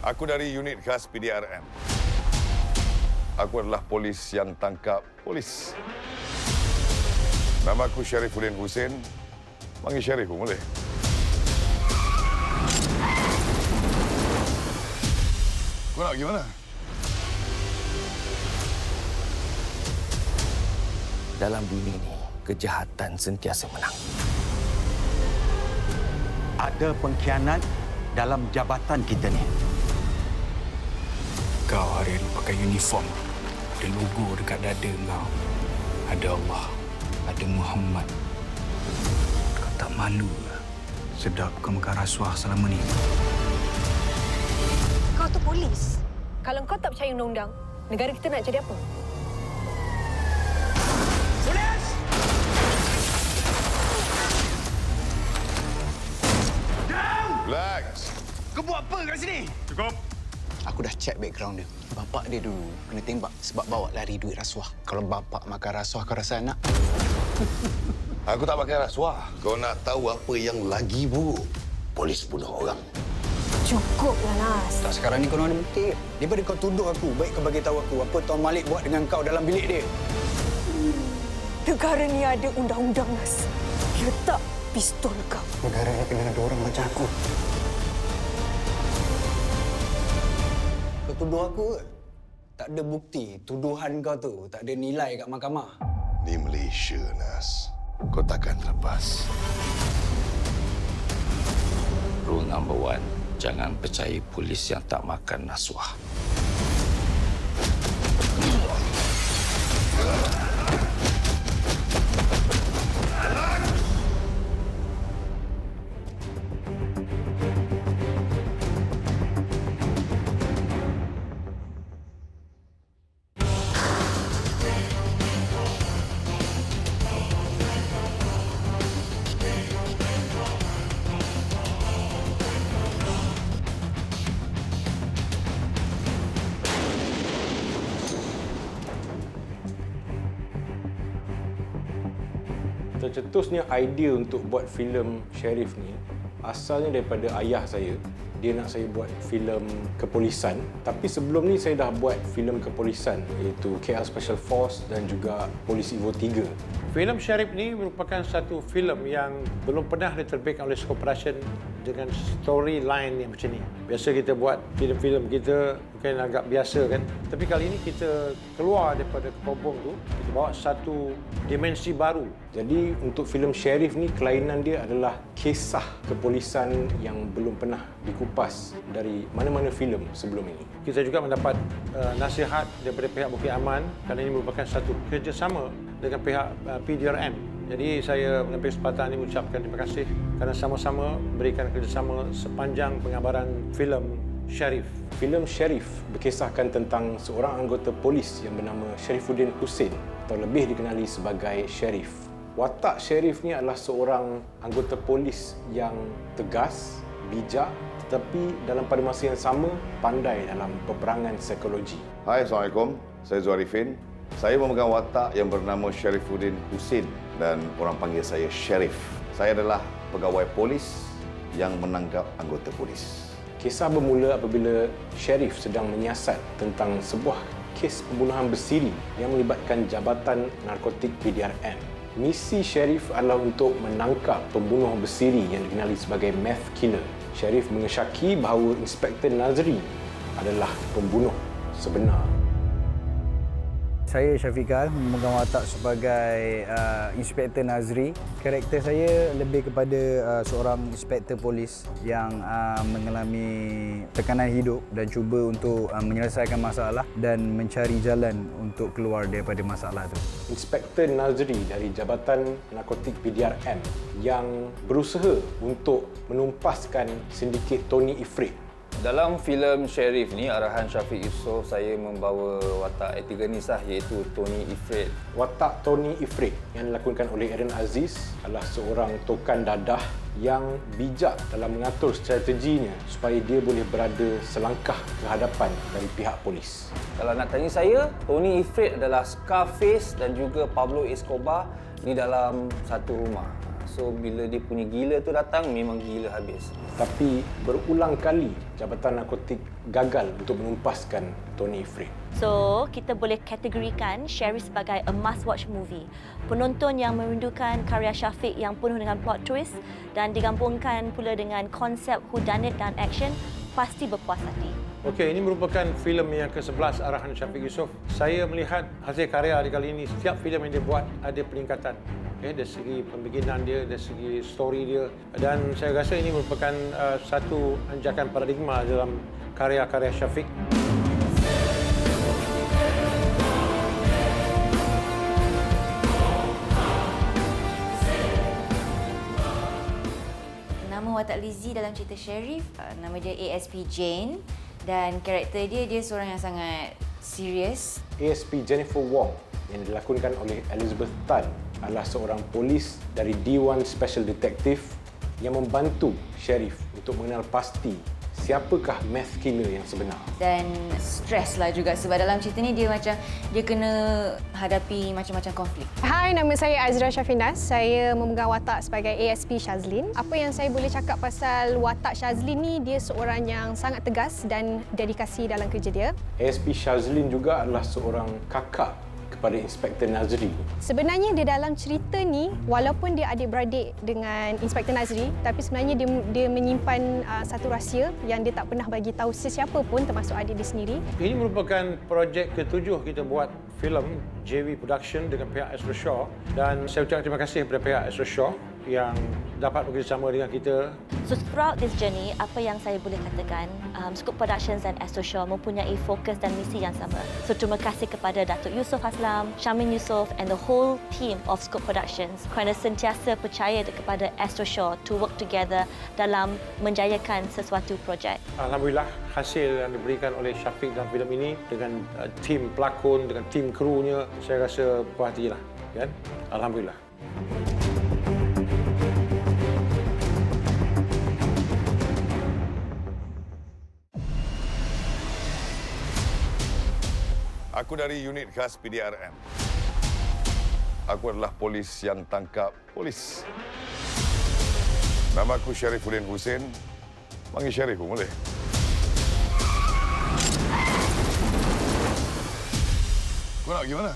Aku dari unit khas PDRM. Aku adalah polis yang tangkap polis. Nama aku Syarifuddin Hussein. Panggil Syarif pun boleh. Kau nak pergi mana? Dalam dunia ini, kejahatan sentiasa menang. Ada pengkhianat dalam jabatan kita ni. Kau hari ini pakai uniform. Ada logo dekat dada kau. Ada Allah. Ada Muhammad. Kau tak malu ke? Sedap kau makan rasuah selama ni. Kau tu polis. Kalau kau tak percaya undang-undang, negara kita nak jadi apa? Relax. Kau buat apa kat sini? Cukup. Aku dah check background dia. Bapak dia dulu kena tembak sebab bawa lari duit rasuah. Kalau bapak makan rasuah, kau rasa anak? Aku tak pakai rasuah. Kau nak tahu apa yang lagi buruk? Polis bunuh orang. Cukuplah, Nas. Tak, sekarang ni kau nak ada bukti. Daripada kau tuduh aku, baik kau bagi tahu aku apa Tuan Malik buat dengan kau dalam bilik dia. Negara ni ada undang-undang, Nas. Letak pistol kau. Negara ni kena ada orang macam aku. Kau tuduh aku ke? Tak ada bukti. Tuduhan kau tu tak ada nilai kat mahkamah. Di Malaysia, Nas. Kau takkan terlepas. Rule number 1, jangan percaya polis yang tak makan rasuah. Tercetusnya idea untuk buat filem Sheriff ni asalnya daripada ayah saya. Dia nak saya buat filem kepolisan. Tapi sebelum ni saya dah buat filem kepolisan iaitu KL Special Force dan juga Polis Evo 3. Filem Sheriff ni merupakan satu filem yang belum pernah diterbitkan oleh Corporation dengan storyline yang macam ni. Biasa kita buat filem-filem kita mungkin agak biasa kan. Tapi kali ini kita keluar daripada kepobong tu, kita bawa satu dimensi baru. Jadi untuk filem Sheriff ni kelainan dia adalah kisah kepolisan yang belum pernah dikupas dari mana-mana filem sebelum ini. Kita juga mendapat nasihat daripada pihak Bukit Aman kerana ini merupakan satu kerjasama dengan pihak PDRM. Jadi saya mengambil kesempatan ini mengucapkan terima kasih kerana sama-sama berikan kerjasama sepanjang pengabaran filem Sheriff. Filem Sheriff berkisahkan tentang seorang anggota polis yang bernama Syarifuddin Hussein atau lebih dikenali sebagai Sheriff. Watak Sheriff ni adalah seorang anggota polis yang tegas, bijak tetapi dalam pada masa yang sama pandai dalam peperangan psikologi. Hai, Assalamualaikum. Saya Zuarifin. Saya memegang watak yang bernama Syarifuddin Hussein dan orang panggil saya Sheriff. Saya adalah pegawai polis yang menangkap anggota polis. Kisah bermula apabila Sheriff sedang menyiasat tentang sebuah kes pembunuhan bersiri yang melibatkan Jabatan Narkotik PDRM. Misi Sheriff adalah untuk menangkap pembunuh bersiri yang dikenali sebagai meth killer. Sheriff mengesyaki bahawa Inspektor Nazri adalah pembunuh sebenar. Saya Syafiqal, memegang watak sebagai Inspektor Nazri. Karakter saya lebih kepada seorang inspektor polis yang mengalami tekanan hidup dan cuba untuk menyelesaikan masalah dan mencari jalan untuk keluar daripada masalah itu. Inspektor Nazri dari Jabatan Narkotik PDRM yang berusaha untuk menumpaskan sindiket Tony Ifrit. Dalam filem Sheriff ni, arahan Syafiq Yusof, saya membawa watak antagonis iaitu Tony Ifrit. Watak Tony Ifrit yang dilakonkan oleh Aaron Aziz adalah seorang tokan dadah yang bijak dalam mengatur strateginya supaya dia boleh berada selangkah ke hadapan dari pihak polis. Kalau nak tanya saya, Tony Ifrit adalah Scarface dan juga Pablo Escobar ni dalam satu rumah. So bila dia punya gila tu datang, memang gila habis. Tapi berulang kali Jabatan Narkotik gagal untuk menumpaskan Tony Ifrit. So, kita boleh kategorikan Sheriff sebagai a must-watch movie. Penonton yang merindukan karya Syafiq yang penuh dengan plot twist dan digabungkan pula dengan konsep whodunit dan action, pasti berpuas hati. Okey, ini merupakan filem yang ke-11 arahan Syafiq Yusof. Saya melihat hasil karya di kali ini, setiap filem yang dia buat ada peningkatan. Okay, dari segi pembikinan dia, dari segi story dia. Dan saya rasa ini merupakan satu anjakan paradigma dalam karya-karya Syafiq. Nama watak Lizzie dalam cerita Sheriff, nama dia ASP Jane dan karakter dia seorang yang sangat serius. ASP Jennifer Wong yang dilakonkan oleh Elizabeth Tan adalah seorang polis dari D1 Special Detective yang membantu Sheriff untuk mengenal pasti siapakah meth killer yang sebenar. Dan stres lah juga sebab dalam cerita ni dia kena hadapi macam-macam konflik. Hai, nama saya Azra Syafinas. Saya memegang watak sebagai ASP Shazlin. Apa yang saya boleh cakap pasal watak Shazlin ni, dia seorang yang sangat tegas dan dedikasi dalam kerja dia. ASP Shazlin juga adalah seorang kakak kepada Inspektor Nazri. Sebenarnya di dalam cerita ni, walaupun dia adik-beradik dengan Inspektor Nazri, tapi sebenarnya dia menyimpan satu rahsia yang dia tak pernah bagi tahu sesiapa pun, termasuk adik dia sendiri. Ini merupakan projek ke-7 kita buat filem JV Production dengan pihak Astro Shaw, dan saya ucapkan terima kasih kepada pihak Astro Shaw yang dapat bekerjasama dengan kita. So throughout this journey, apa yang saya boleh katakan, Scoop Productions dan Astro Shaw mempunyai fokus dan misi yang sama. So terima kasih kepada Datuk Yusof Aslam, Syamin Yusof and the whole team of Scoop Productions kerana sentiasa percaya kepada Astro Shaw to work together dalam menjayakan sesuatu projek. Alhamdulillah, hasil yang diberikan oleh Syafiq dalam filem ini dengan tim pelakon, dengan tim krunya, saya rasa puas hatilah, kan? Alhamdulillah. Aku dari unit khas PDRM. Aku adalah polis yang tangkap polis. Nama aku Sharifuddin Hussein. Panggil Sharif pun boleh. Kau nak pergi mana?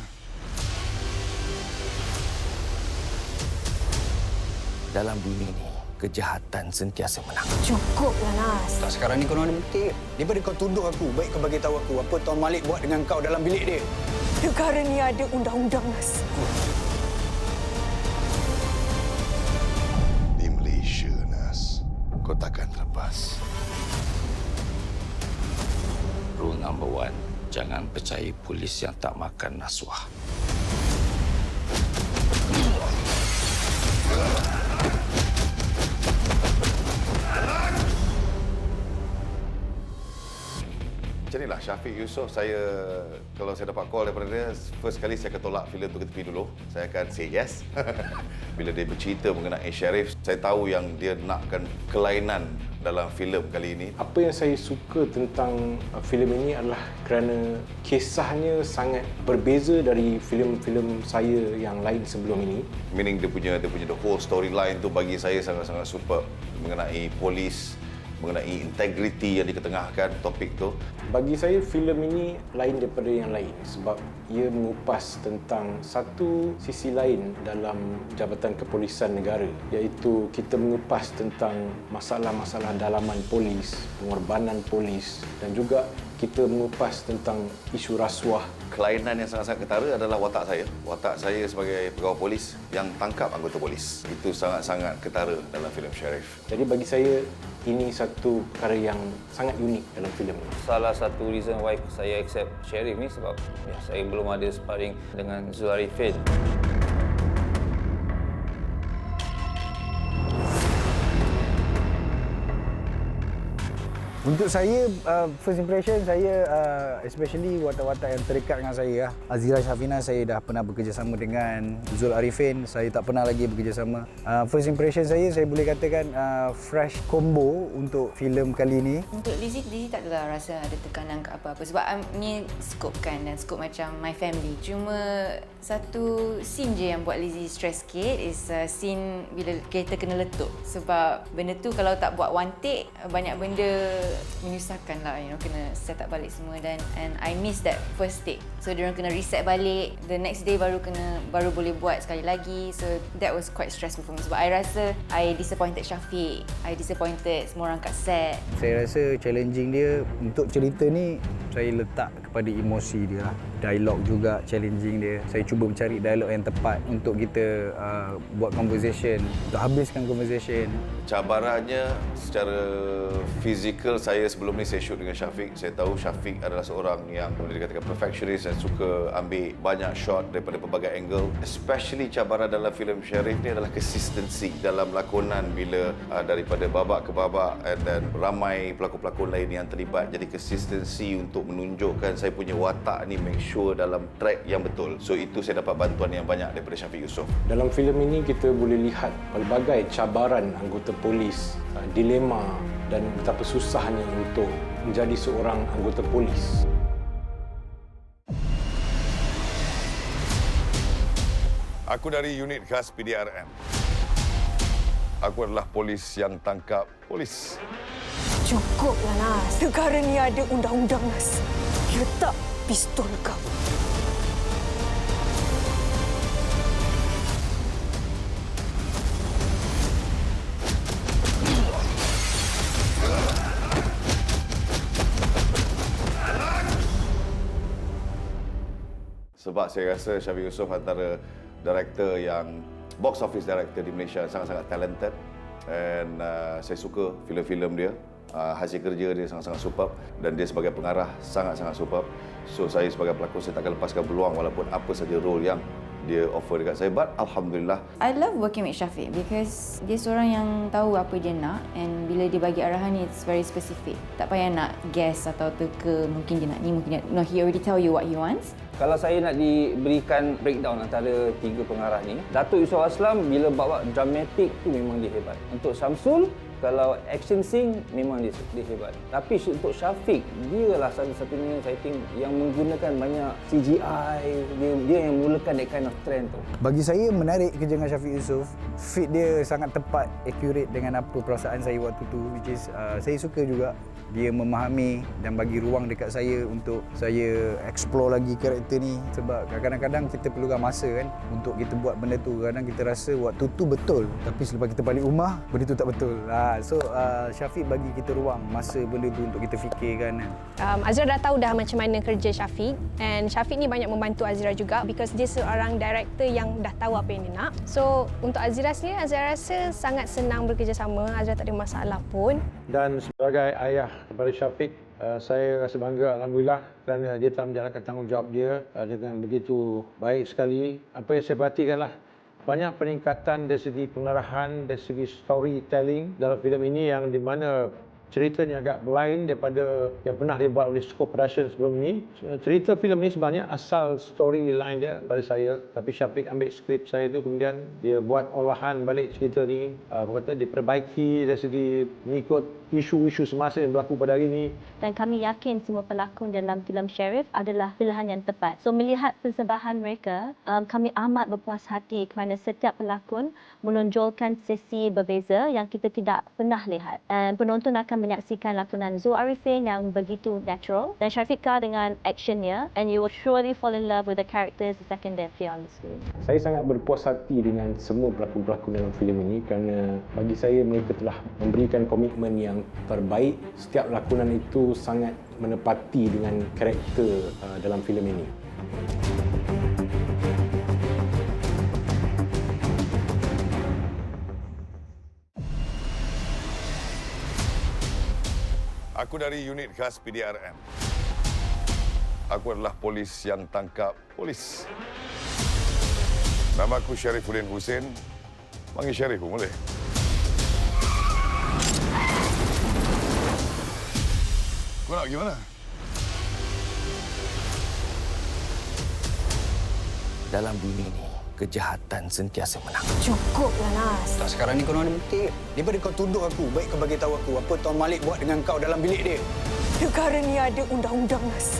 Dalam dunia ini, kejahatan sentiasa menang. Cukuplah, Nas. Tak, sekarang ni kau ada bukti. Daripada kau tuduh aku, baik kau bagi tahu aku apa Tuan Malik buat dengan kau dalam bilik dia. Negara ni ada undang-undang, Nas. Di Malaysia, Nas. Kau takkan terlepas. Rule number 1, jangan percaya polis yang tak makan nasuah. Macam inilah Syafiq Yusof. Kalau saya dapat call daripada dia, first kali saya akan tolak filem tu ke tepi dulu. Saya akan say yes. Bila dia bercerita mengenai Sheriff, saya tahu yang dia nakkan kelainan dalam filem kali ini. Apa yang saya suka tentang filem ini adalah kerana kisahnya sangat berbeza dari filem-filem saya yang lain sebelum ini. Meaning dia punya the whole storyline tu bagi saya sangat-sangat superb mengenai polis, mengenai integriti yang diketengahkan topik tu. Bagi saya, filem ini lain daripada yang lain sebab ia mengupas tentang satu sisi lain dalam Jabatan Kepolisian Negara, iaitu kita mengupas tentang masalah-masalah dalaman polis, pengorbanan polis dan juga kita mengupas tentang isu rasuah. Kelainan yang sangat-sangat ketara adalah watak saya. Watak saya sebagai pegawai polis yang tangkap anggota polis. Itu sangat-sangat ketara dalam filem Sheriff. Jadi bagi saya, ini satu perkara yang sangat unik dalam filem ini. Salah satu reason why saya accept Sheriff ni sebab saya belum ada sparring dengan Zulharifin. Untuk saya, first impression saya, especially watak-watak yang terdekat dengan saya. Azira Shafina saya dah pernah bekerjasama dengan Zul Arifin, saya tak pernah lagi bekerjasama. First impression saya boleh katakan fresh combo untuk filem kali ini. Untuk Lizzie tak adalah rasa ada tekanan ke apa-apa sebab ni scope kan, dan scope macam My Family. Cuma satu scene je yang buat Lizzie stress sikit is scene bila kereta kena letup. Sebab benda tu kalau tak buat one take, banyak benda menyusahkan lah, kena set up balik semua, and I miss that first take. So diorang kena reset balik, the next day baru boleh buat sekali lagi. So that was quite stressful for me sebab I rasa I disappointed Syafiq, I disappointed semua orang kat set. Saya rasa challenging dia untuk cerita ni, saya letak kepada emosi dia lah. Dialog juga challenging dia. Saya cuba mencari dialog yang tepat untuk kita buat conversation, untuk habiskan conversation. Cabarannya secara fizikal, saya sebelum ni saya shoot dengan Syafiq. Saya tahu Syafiq adalah seorang yang boleh dikatakan perfectionist dan suka ambil banyak shot daripada pelbagai angle. Especially cabaran dalam filem Sheriff ni adalah consistency dalam lakonan bila daripada babak ke babak, dan ramai pelakon-pelakon lain yang terlibat. Jadi consistency untuk menunjukkan saya punya watak ni make sure dalam track yang betul. So itu saya dapat bantuan yang banyak daripada Syafiq Yusof. Dalam filem ini kita boleh lihat pelbagai cabaran anggota polis, dilema dan betapa susahnya untuk menjadi seorang anggota polis. Aku dari unit khas PDRM. Aku adalah polis yang tangkap polis. Cukuplah, Nas. Negara ni ada undang-undang, Nas. Letak pistol kau. Sebab saya rasa Syafiq Yusof antara director yang box office director di Malaysia sangat-sangat talented, and saya suka filem-filem dia. Hasil kerja dia sangat-sangat superb dan dia sebagai pengarah sangat-sangat superb. So saya sebagai pelakon saya takkan lepaskan peluang walaupun apa saja role yang dia offer dekat saya. But alhamdulillah, I love working with Syafiq because dia seorang yang tahu apa dia nak, and bila dia bagi arahan ni it's very specific. Tak payah nak guess atau teka mungkin dia nak ni, mungkin dia, no, he already tell you what he wants. Kalau saya nak diberikan breakdown antara tiga pengarah ni, Datuk Yusof Aslam bila bawa dramatik tu memang dia hebat. Untuk Syamsul, kalau action scene memang dia hebat. Tapi untuk Syafiq, dia lah satu-satunya saya think yang menggunakan banyak CGI. Dia yang mulakan that kind of trend tu. Bagi saya menarik kerja dengan Syafiq Yusof. Fit dia sangat tepat, accurate dengan apa perasaan saya waktu tu, which is saya suka juga dia memahami dan bagi ruang dekat saya untuk saya explore lagi karakter ni. Sebab kadang-kadang kita perlukan masa kan untuk kita buat benda tu. Kadang kita rasa waktu tu betul, tapi selepas kita balik rumah benda tu tak betul. So Syafiq bagi kita ruang masa benda tu untuk kita fikirkan. Azira dah tahu dah macam mana kerja Syafiq, and Syafiq ni banyak membantu Azira juga because dia seorang director yang dah tahu apa yang dia nak. So untuk Azira sendiri, Azira rasa sangat senang bekerjasama. Azira tak ada masalah pun. Dan sebagai ayah kepada Syafiq, saya rasa bangga alhamdulillah kerana dia telah menjalankan tanggungjawab dia dengan begitu baik sekali. Apa yang saya perhatikanlah, banyak peningkatan dari segi pengarahan, dari segi storytelling dalam filem ini yang di mana ceritanya agak lain daripada yang pernah dibuat oleh Scope Production sebelum ini. Cerita filem ini sebenarnya asal storyline dia pada saya, tapi Syafiq ambil skrip saya tu, kemudian dia buat olahan balik cerita ni, kata diperbaiki dari segi mengikut isu-isu semasa yang berlaku pada hari ini. Dan kami yakin semua pelakon dalam filem Sheriff adalah pilihan yang tepat. So melihat persembahan mereka, kami amat berpuas hati kerana setiap pelakon menonjolkan sesi berbeza yang kita tidak pernah lihat. Dan penonton akan menyaksikan lakonan Zul Arifin yang begitu natural dan Syafiq Kar dengan actionnya, and you will surely fall in love with the characters the second they appear on the screen. Saya sangat berpuas hati dengan semua pelakon-pelakon dalam filem ini kerana bagi saya mereka telah memberikan komitmen yang terbaik. Setiap lakonan itu sangat menepati dengan karakter dalam filem ini. Aku dari unit khas PDRM. Aku adalah polis yang tangkap polis. Nama aku Sharifuddin Hussein. Panggil Sharif pun boleh. gimana? Dalam dunia ini, kejahatan sentiasa menang. Cukuplah, Nas. Tak sekarang ni kau ada bukti. Daripada kau tuduh aku, baik kau bagi tahu aku apa Tuan Malik buat dengan kau dalam bilik dia. Negara ni ada undang-undang, Nas.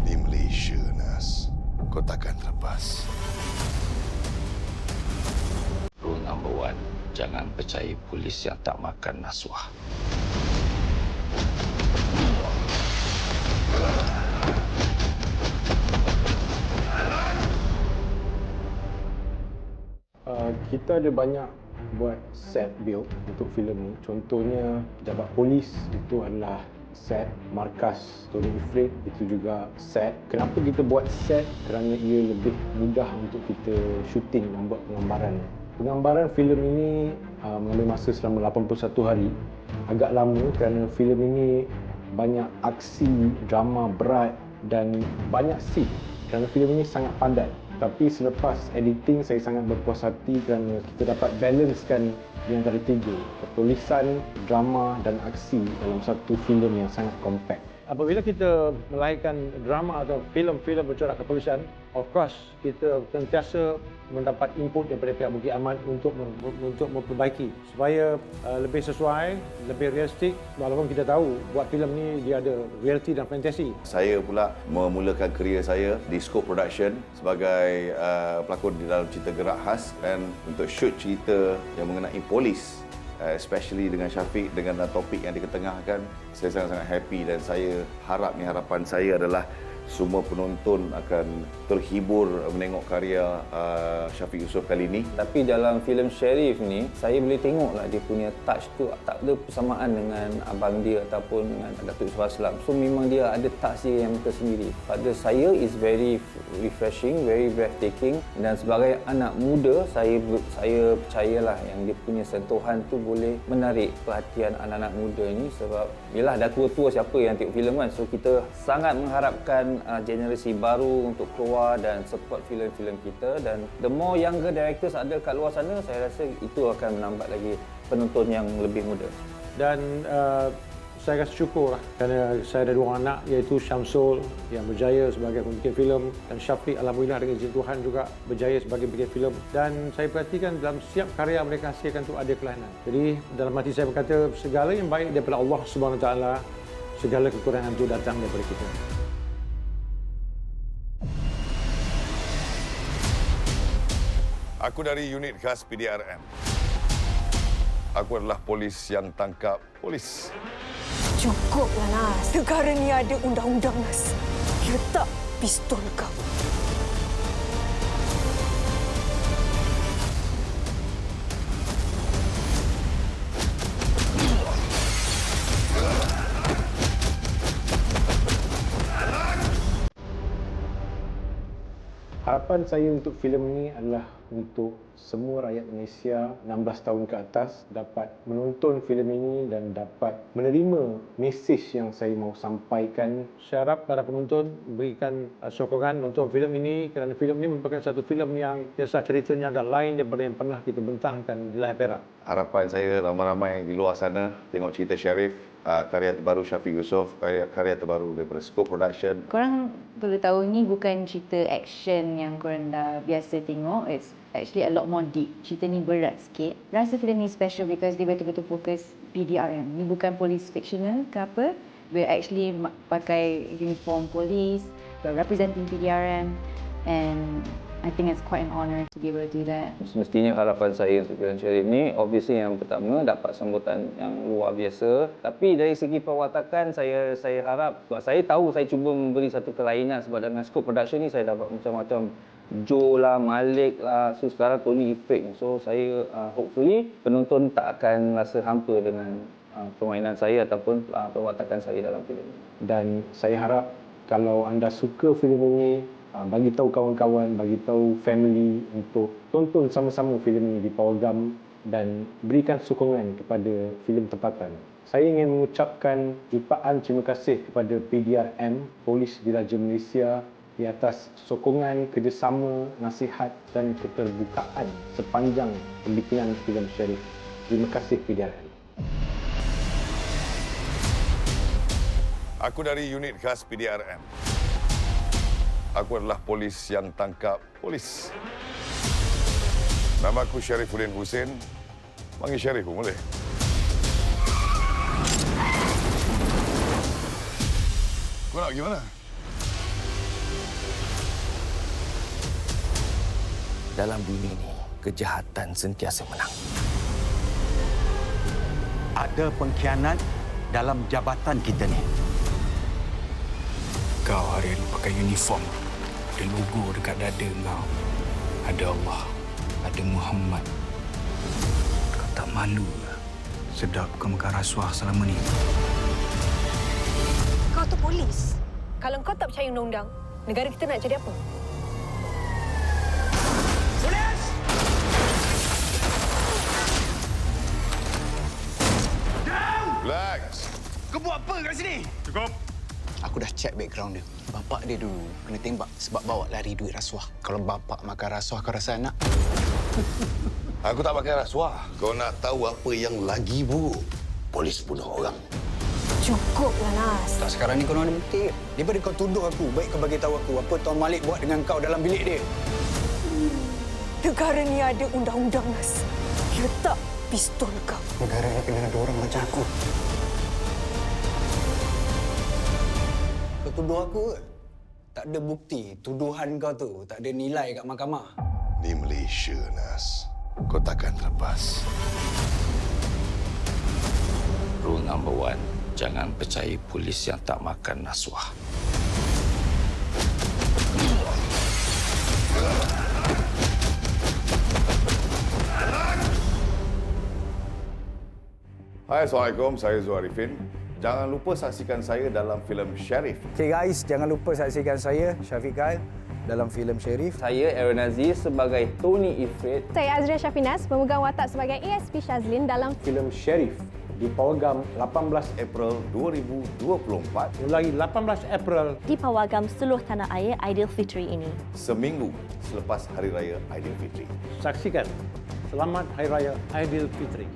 Di Malaysia, Nas, kau takkan terlepas. Rule number 1, jangan percaya polis yang tak makan nasuah. Kita ada banyak buat set build untuk filem ni. Contohnya pejabat polis itu adalah set, markas Tony Ifrit itu juga set. Kenapa kita buat set? Kerana ia lebih mudah untuk kita syuting dan buat penggambaran. Penggambaran filem ini mengambil masa selama 81 hari. Agak lama kerana filem ini banyak aksi, drama berat dan banyak scene. Kerana filem ini sangat padat. Tapi selepas editing saya sangat berpuas hati kerana kita dapat balancekan di antara tiga, pertulisan, drama dan aksi dalam satu filem yang sangat compact. Apabila kita melahirkan drama atau filem-filem bercorak kepolisian, of course kita sentiasa mendapat input daripada pihak Bukit Aman untuk memperbaiki supaya lebih sesuai, lebih realistik. Walaupun kita tahu buat filem ni dia ada reality dan fantasi. Saya pula memulakan kerjaya saya di Scope Production sebagai pelakon di dalam cerita gerak khas dan untuk shoot cerita yang mengenai polis. Especially dengan Syafiq, dengan topik yang diketengahkan, saya sangat-sangat happy dan saya harap ni, harapan saya adalah semua penonton akan terhibur menengok karya Syafiq Yusof kali ini. Tapi dalam filem Sheriff ni, saya boleh tengoklah dia punya touch tu tak ada persamaan dengan abang dia ataupun dengan Datuk Yusof Aslam. So memang dia ada touch dia yang tersendiri. Pada saya is very refreshing, very breathtaking dan sebagai anak muda saya percayalah yang dia punya sentuhan tu boleh menarik perhatian anak-anak muda ni sebab yalah dah tua-tua siapa yang tengok filem kan. So kita sangat mengharapkan generasi baru untuk keluar dan support filem-filem kita dan the more younger directors ada kat luar sana, saya rasa itu akan menambah lagi penonton yang lebih muda. Dan saya rasa syukur lah kerana saya ada dua anak iaitu Syamsul yang berjaya sebagai pembikin filem dan Syafiq alhamdulillah dengan izin Tuhan juga berjaya sebagai pembikin filem dan saya perhatikan dalam setiap karya mereka hasilkan tu ada kelainan. Jadi dalam hati saya berkata segala yang baik daripada Allah Subhanahu Wa Taala, segala kekurangan itu datang daripada kita. Aku dari unit khas PDRM. Aku adalah polis yang tangkap polis. Cukuplah, Nas. Negara ni ada undang-undang, Nas. Letak pistol kau. Harapan saya untuk filem ini adalah untuk semua rakyat Malaysia 16 tahun ke atas dapat menonton filem ini dan dapat menerima mesej yang saya mahu sampaikan. Saya harap para penonton berikan sokongan nonton filem ini kerana filem ini merupakan satu filem yang biasa ceritanya agak lain daripada yang pernah kita bentangkan di layar perak. Harapan saya ramai-ramai di luar sana tengok cerita Sheriff, karya terbaru Syafiq Yusof, karya terbaru daripada Scope Production. Korang perlu tahu ni bukan cerita action yang korang dah biasa tengok. It's actually a lot more deep. Cerita ni berat sikit. Rasa filem ni special because dia betul-betul fokus PDRM. Ni bukan police fictional ke apa. We're actually pakai uniform police, we're representing PDRM and I think it's quite an honour to be able to do that. Semestinya harapan saya untuk filem Sheriff ni, obviously yang pertama dapat sambutan yang luar biasa. Tapi dari segi perwatakan saya harap, sebab saya tahu saya cuba memberi satu kelainan sebab dengan Scope Production ni saya dapat macam-macam Joe lah, Malik lah, so sekarang Tony Ifrit. So saya hopefully penonton tak akan rasa hampa dengan permainan saya ataupun perwatakan saya dalam filem ini. Dan saya harap kalau anda suka filem ini, bagi tahu kawan-kawan, bagi tahu family untuk tonton sama-sama filem ini di Powergam dan berikan sokongan kepada filem tempatan. Saya ingin mengucapkan jumpaan terima kasih kepada PDRM, Polis Diraja Malaysia di atas sokongan, kerjasama, nasihat dan keterbukaan sepanjang pembikinan filem Sheriff. Terima kasih PDRM. Aku dari unit khas PDRN. Aku adalah polis yang tangkap polis. Nama aku Syarifuddin Hussein. Panggil Syarif pun boleh. Kau nak pergi mana? Dalam dunia ini, kejahatan sentiasa menang. Ada pengkhianat dalam jabatan kita ni. Kau hari ini pakai uniform. Ada logo dekat dada kau. Ada Allah. Ada Muhammad. Kau tak malu ke? Sedap kau makan rasuah selama ni. Kau tu polis. Kalau kau tak percaya undang-undang, negara kita nak jadi apa? Polis! Relax. Kau buat apa kat sini? Cukup. Aku dah check background dia. Bapak dia dulu kena tembak sebab bawa lari duit rasuah. Kalau bapak makan rasuah, kau rasa anak? Aku tak pakai rasuah. Kau nak tahu apa yang lagi buruk? Polis bunuh orang. Cukuplah, Nas. Tak, sekarang ni kau nak ada bukti. Daripada kau tuduh aku, baik kau bagi tahu aku apa Tuan Malik buat dengan kau dalam bilik dia. Negara ni ada undang-undang, Nas. Letak pistol kau. Negara ni kena ada orang macam aku. Kau tuduh aku ke? Tak ada bukti. Tuduhan kau tu tak ada nilai kat mahkamah. Di Malaysia, Nas. Kau takkan terlepas. Rule number 1, jangan percaya polis yang tak makan rasuah. Hai, Assalamualaikum. Saya Zul Arifin. Jangan lupa saksikan saya dalam filem Syarif. Okay guys, jangan lupa saksikan saya, Syafiq Kyle, dalam filem Syarif. Saya Aaron Aziz sebagai Tony Ifrit. Saya Azria Syafinas, memegang watak sebagai ASP Shazlin dalam Filem Syarif di Pawagam 18 April 2024. Mulai 18 April Di Pawagam seluruh tanah air Aidilfitri ini. Seminggu selepas Hari Raya Aidilfitri. saksikan. Selamat Hari Raya Aidilfitri.